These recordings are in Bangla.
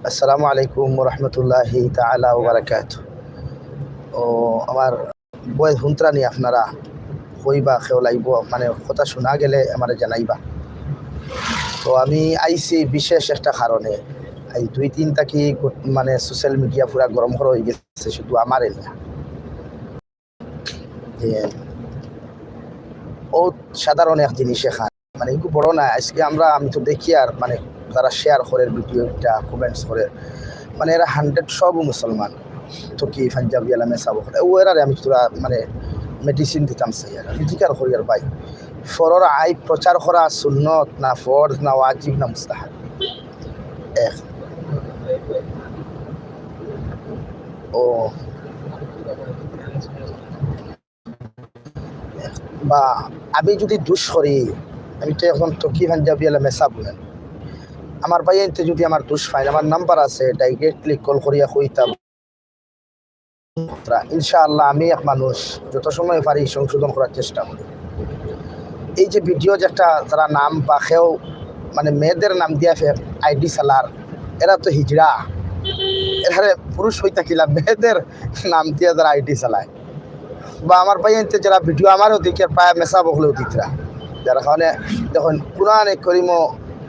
আসসালামু আলাইকুম রহমতুল্লাহি তাআলা ওয়া বারাকাতুহু। ও আমার বয় হুন্ত্রা নি আপনারা কইবা খেওলাইব মানে কথা শোনা গেলে আমার জানাইবা। তো আমি আইছি বিশেষ একটা কারণে। এই 2-3 তাকি মানে সোশ্যাল মিডিয়া পুরা গরম হয়ে গেছে, শুধু আমার না। যে ও সাধারণ এক জিনিস এখান মানে একটু বড় না। আজকে আমি তো দেখি আর মানে যারা শেয়ার করে ভিডিওটা কমেন্টস করে, মানে এরা 100 সব মুসলমান। তো কি পাঞ্জাবি আলামে চাব ও এরারে আমি তোরা মানে মেডিসিন দিতাম চাই আর আমি জিকার করি আর ভাই ফরর আই প্রচার করা সুন্নত না ফরজ না ওয়াজিব না মুস্তাহাব। এক ও বা আমি যদি দুষ করি, আমি তো এখন তো কি পাঞ্জাবি আলামে চাব বলেন আমার ভাই এনতে যদি আমার দুষ পাই, আমার নাম্বার আছে, ডাইরেক্টলি কল করিয়া কইতাম ইনশাআল্লাহ। আমি এক মানুষ যত সময় পারি সংশোধন করার চেষ্টা করি। এই যে ভিডিও যে একটা যারা নাম বা খেও মানে মেয়েদের নাম দিয়া ফের আইডি চালার, এরা তো হিজড়া। এখানে পুরুষ হই থাকিলা মেয়েদের নাম দিয়া যারা আইডি চালায়, বা আমার পাইতে যারা ভিডিও আমারও দিকে প্রায় মেসা বকলেও দিতরা, যারা কারণে দেখুন কোরআনে করিম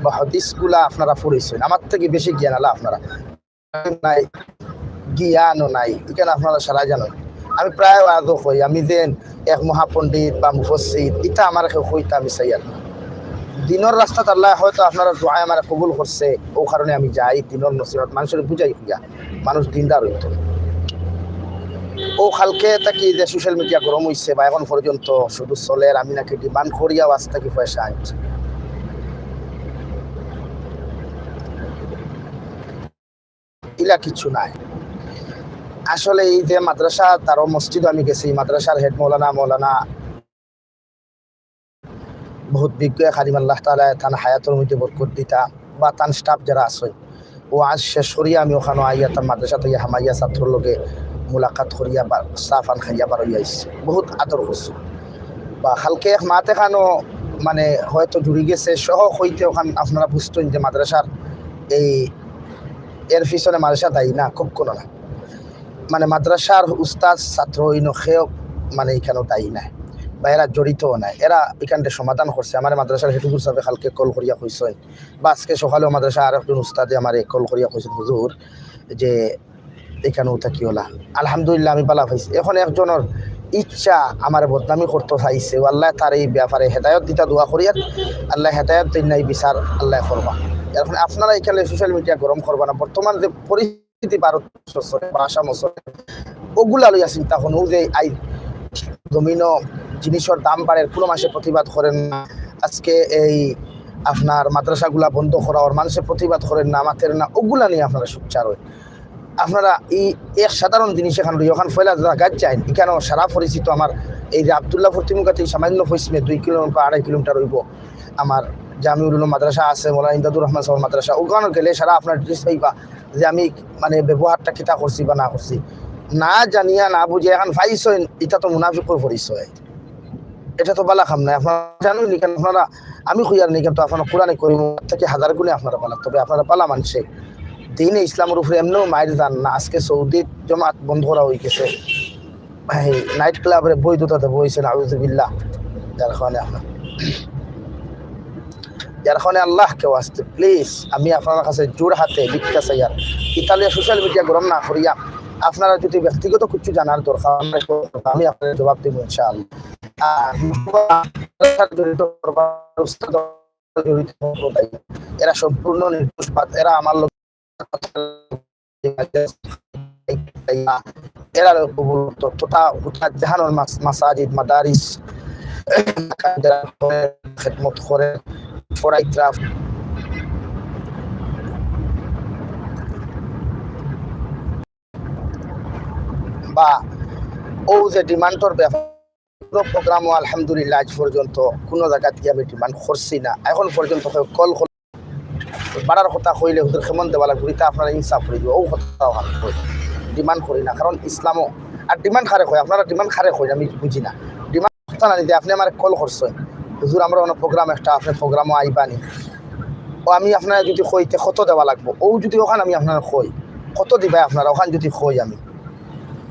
বা হদিসগুলা আপনারা পড়েছেন, আমার থেকে বেশি জ্ঞান আলা আপনারা নাই, জ্ঞানও নাই, এখানে আপনারা সারা জানেন। আমি প্রায় আদৌ কই আমি যে এক মহাপণ্ডিত বা মুফসির, এটা আমার কইতা আমি চাই আর দিনের রাস্তাত আল্লাহ হয়তো আপনারা দোয়ায় আমার কবুল করছে, ও কারণে আমি যাই দিনের নসিহত মানুষের বুঝাই হইয়া মানুষ দিনদার হইত। ও কালকে তাকি যে সোশ্যাল মিডিয়া গরম হইছে বা এখন পর্যন্ত শুধু চলের আমি নাকি ডিমান্ড করিয়াও আজ থাকি পয়সা আনছি, ইলা কিছু নাই। আসলে এই যে মাদ্রাসা তারও মসজিদ আমি গেছি, মাদ্রাসার হেড মৌলানা বহুত বিজ্ঞ কারিম আল্লাহ তাআলা তান হায়াতের মধ্যে বরকত দিতা, বা তান স্টাফ যারা আছে ও আজ শেষ করিয়া আমি ওখানে আইয়া তার মাদ্রাসা থেকে হামাইয়া ছাত্রর লগে মোলাকাত করিয়া বা চাফান খাইয়া বার হইয়া আইসি, বহুত আদর করছি। বা কালকে এক মাত এখানো মানে হয়তো জুড়ি গেছে সহ হইতে ওখান আপনারা বুঝতেন যে মাদ্রাসার এই এর পিছনে মাদ্রাসা দায়ী না, কখনো না। মানে মাদ্রাসার উস্তাদ ছাত্র সেও মানে এখানেও দায়ী নাই, বা এরা জড়িতও নাই, এরা এখানটা সমাধান করছে। আমার মাদ্রাসার হেটুকুর সাহেব কালকে কল করিয়া কইছেন, বা আজকে সকালেও মাদ্রাসা আর একজন উস্তাদে আমার কল করিয়া কইছেন হুজুর যে এখানেও থাকি ওলা। আলহামদুলিল্লাহ আমি পালা পাইছি। এখন একজনের ইচ্ছা আমার বদনামি করতে চাইছে, আল্লাহ তার এই ব্যাপারে হেদায়ত দিতা দোয়া করিয়ার, আল্লাহ হেদায়ত দিন নাই বিচার আল্লাহ করবা। এখন আপনারা এখানে সোশ্যাল মিডিয়া গরম করবা না। বর্তমান যে পরিস্থিতি ভারত বা আসাম ওগুলা লইয়া চিন্তা করুন যে আই জমিন জিনিসের দাম বাড়ে, কোনো মাসে প্রতিবাদ করেন না। আজকে এই আপনার মাদ্রাসাগুলা বন্ধ করা ওর মানুষের প্রতিবাদ করেন না, মাথের না, ওগুলা নিয়ে আপনারা সুচার হয়। আপনারা এই এক সাধারণ জিনিস এখান রই ওখান ফয়লা গাছ যায় এখানেও সারা পরিচিত আমার এই যে আবদুল্লাহ তিমুকাতে সামান্য পশ্চিমে 2 কিলোমিটার বা 2.5 কিলোমিটার রইব আমার জামিউল উলুম মাদ্রাসা আছে, মৌলানা ইমদাদুর রহমান সাহেব মাদ্রাসা। ওখানে গেলে সারা আপনার ড্রেস পাইবা যে আমি মানে ব্যবহারটা কিতা করছি বা না করছি, না জানিয়া না বুঝে এখন পাইছেন, এটা তো মুনাফিকর পরিচয়, এটা তো বালা খাম নাই। আপনারা জানুন নি কেন আপনারা, আমি খুঁজার নি কিন্তু আপনারা কোরআনে করিম থেকে 1000 গুণে আপনারা পালা, তবে আপনারা পালা মানুষে দিনে ইসলামের উপরে এমনিও মায়ের যান না। আজকে সৌদির জমাত বন্ধ করা হয়ে গেছে, নাইট ক্লাবের বৈধতাতে বইছেন আউযুবিল্লাহ। যার কারণে আল্লাহ কেউ আসতে প্লিজ আমি আপনার কাছে জোর হাতে ভিক্ষা চাই আর ইতালিয়া সোশ্যাল মিডিয়া গরম না করিয়া আপনারা যদি ব্যক্তিগত কিছু জানার দরকার আমি আপনাদের জবাব দেবো ইনশাআল্লাহ। এরা সম্পূর্ণ নির্দোষবাদ, এরা আমার লোক এরা তথা জাহানোর মাসাজিদ মাদারিস খেদমত করে ফরাইত্রা বা ও যে ডিমান্ডর ব্যাপার প্রোগ্রামও আলহামদুলিল্লাহ আজ পর্যন্ত কোনো জায়গা থেকে আমি ডিমান্ড করছি না। এখন পর্যন্ত কল বাড়ার কথা কইলে হুজুর কেমন দেওয়া লাগবে এটা আপনারা ইনসাফ করে দিব, ও কথাও ডিমান্ড করি না। কারণ ইসলামও আর ডিমান্ড খারে হয়, আপনারা ডিমান্ড খারে হয় আমি বুঝি না। ডিমান্ড কথা না নিতে আপনি আমার কল করছেন হুজুর আমরা অনেক প্রোগ্রাম একটা আপনি প্রোগ্রামও আইবানি, ও আমি আপনারা যদি খইতে কত দেওয়া লাগবো ও যদি ওখান আমি আপনারা খই কত দিবাই আপনারা ওখান যদি খই আমি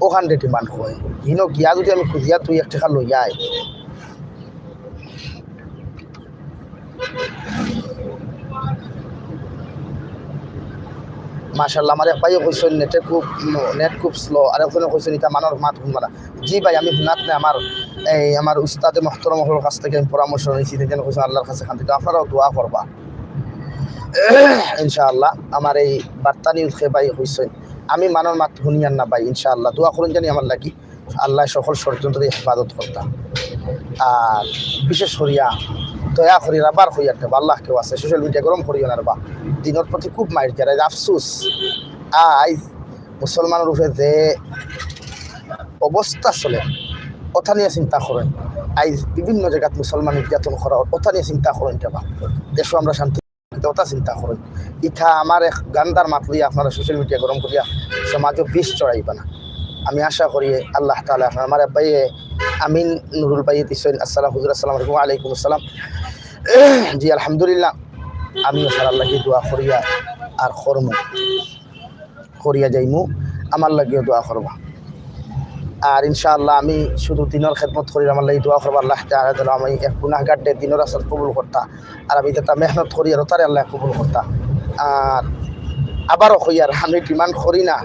ওখান ডিমান্ড খই হিনো গিয়া যদি আমি খুঁজিয়া তুই 1 টাকা লইয়া আয় মাশাআল্লাহ আমার এক ভাইও কইছেন নেট খুব স্লো আর ওখানে কইছেন এটা মানর মাত শুনবা না জি ভাই আমি শুনাত না আমার উস্তাদে মুহতারাম হল কাছ থেকে আমি পরামর্শ নিয়েছি যেন কইছেন আল্লাহর কাছে শান্তি তো আপনারাও দোয়া করবা ইনশাআল্লাহ আমার এই বার্তা নিউজ খে ভাই কইছেন আমি মানর মাত শুনিয়ান না ভাই ইনশাআল্লাহ দোয়া করুন জানি আমার লাগি আল্লাহ সকল ষড়যন্ত্র হেফাজত করতাম আর বিশেষ করিয়া দয়া করি আবার হইয়ার দেব আল্লাহ কেউ আছে সোশ্যাল মিডিয়া গরম করিও না বা দিনের প্রতি খুব মাইর যারা আফসুস আইজ মুসলমানের রূপে যে অবস্থা চলে ওটা নিয়ে চিন্তা করেন আইজ বিভিন্ন জায়গাত মুসলমান নির্যাতন করা ওটা নিয়ে চিন্তা করেন দেবা দেশও আমরা শান্তি ওটা চিন্তা করেন ইথা আমার এক গান্দার মাত লইয়া আপনারা সোশ্যাল মিডিয়া গরম করিয়া সমাজও বিষ চড়াইবা না আমি আশা করি আল্লাহ তাআলা আপনার আমার ভাইয়ে আমিন নুরুল ভাই দিছেন আসসালাম হুজুর আসসালামু আলাইকুম ওয়ালাইকুম আসসালাম জি আলহামদুলিল্লাহ আমিও সারা লাগি দোয়া করিয়া আর কর্ম করিয়া যাইমু আমার লাগিও দোয়া করবা আর ইনশাআল্লাহ আমি শুধু দিনের খেদমত করি আমার লাগি দোয়া করবা আল্লাহ তাআলা আমি এক গুনাহগার দে দিনের আসর কবুল করতা আর আমি যেটা মেহনত করি আর তারে আল্লাহ কবুল করতা আর আবারও কইয়ার আমি ডিমান্ড করি না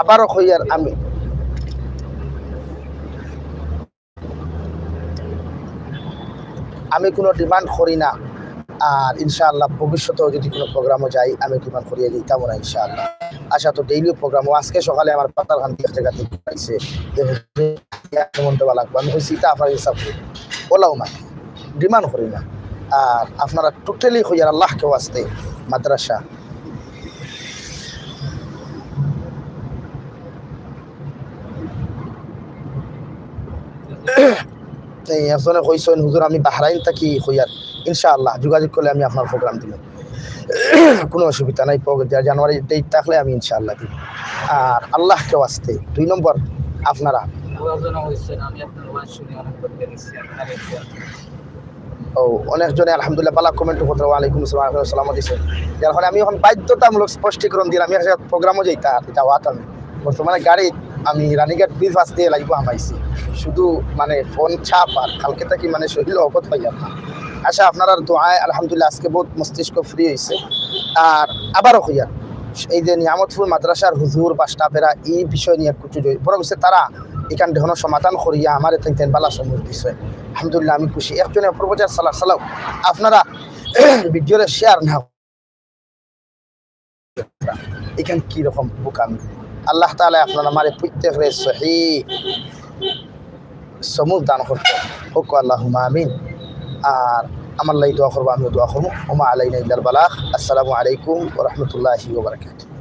আবারও কইয়ার আমি কোনো ডিমান্ড করি না আর ইনশাআল্লাহ ভবিষ্যতেও যদি কোনো প্রোগ্রামও যাই আমি ডিমান্ড করিয়ে দিতাম না ইনশাআল্লাহ আশা তো ডেইলি প্রোগ্রামও আজকে সকালে আমার পাতার খান এক জায়গা থেকে পাইছে কেমন দেওয়া লাগবে আমি কইছি তা আপনার হিসাব করি বলাও না ডিমান্ড করি না আর আপনারা টোটালি হইয়ার আল্লাহ কেউ আসতে মাদ্রাসা একজনে কইছেন হুজুর আমি বাহরাইন থাকি হইয়ার ইনশাআল্লাহ যোগাযোগ করলে আমি আপনার প্রোগ্রাম দিব কোনো অসুবিধা নাই জানুয়ারি ডেট থাকলে আমি ইনশাআল্লাহ দিব আর আল্লাহ কেউ আসতে 2 নম্বর আপনারা ও অনেকজনে আলহামদুলিল্লাহ বালা কমেন্ট করতে ওয়ালাইকুম আসসালাম দিছে যার ফলে আমি এখন বাধ্যতামূলক স্পষ্টীকরণ দিলাম আমি একটা প্রোগ্রামও যাইতা এটা ওয়াত আমি বর্তমানে গাড়ি আমি রানীঘাট ব্রিজ পাশ দিয়ে লাগবো হামাইছি শুধু মানে ফোন ছাপ আর কালকে থাকি মানে শরীর অবত পাইয়ার না আচ্ছা আপনার দোয়ায় আলহামদুলিল্লাহ আজকে বহুত মস্তিষ্ক ফ্রি হয়েছে আর আবারও হইয়া এই যে নিয়ামতপুর মাদ্রাসার হুজুর বা স্টাফেরা এই বিষয় নিয়ে কিছু পরবর্তী তারা এখান দেহন সমাধান করিয়া আমার তেন বালা সময় দিচ্ছে আলহামদুলিল্লাহ আমি খুশি একজনে প্রভুজার সালাম আপনারা ভিডিওরে শেয়ার না এখান কীরকম বোকামি আল্লাহ তাআলা আপনার আমার প্রত্যেকের সহি সমুখ দান করতে হোক আল্লাহুম্মা আমিন আর আমার লাগি দোয়া করবো আমিও দোয়া করবো ওমা আলাইনা ইল্লাল বালাগ আসসালামু আলাইকুম ওয়া রাহমাতুল্লাহি ওয়া বারাকাতুহু